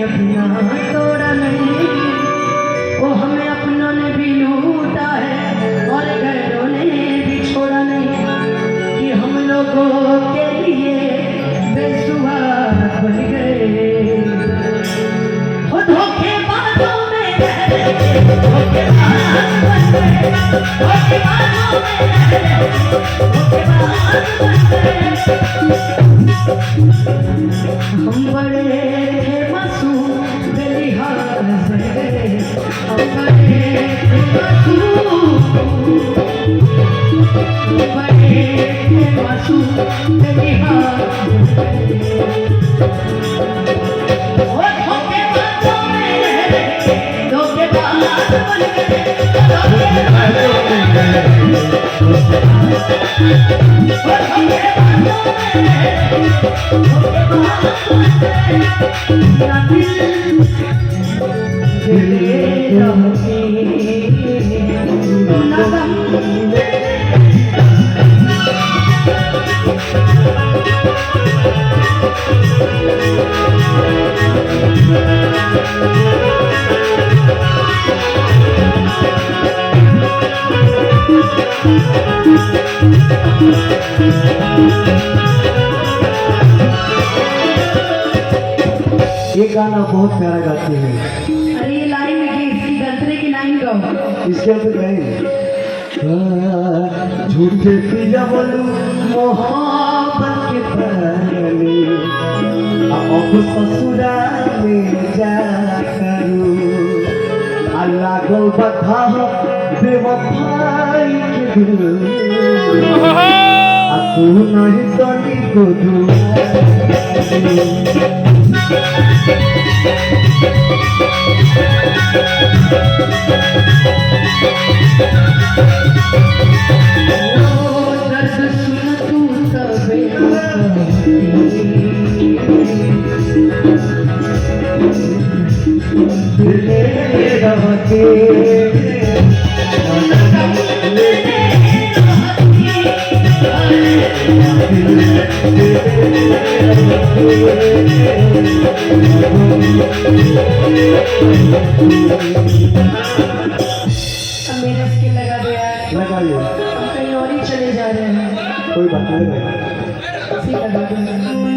अपना तोड़ा नहीं, वो हमें अपनों ने भी लूटा है और गैरों ने भी छोड़ा नहीं, कि हम लोगों के लिए बेसुवार बन गए। वो धोखेबाजों में रह रहे, धोखेबाज बन गए, धोखेबाजों में रह रहे, धोखेबाज बन गए। हम बड़े थे मासूम बेलिहाज बन गए, हम बड़े थे मासूम, बड़े थे मासूम बेलिहाज बन गए। वो धोखेबाजों में रह रहे, धोखेबाज बन गए, धोखेबाजों में रह रहे, धोखेबाजों में रह ये गाना बहुत प्यारा गाते हैं। अरे ये लाइन में इसकी गंतरे की लाइन गाओ। इसके अंदर गाएंगे झूठे पिया बोलू मोहब्बत के पहले अब ससुराल में जा करूं, अल्लाह को बता बेवफाई के दिल तू नहीं तनी को दर्द सुन तू तबे लगाइए, कहीं और ही चले जा रहे हैं। कोई बात नहीं, लगा दो।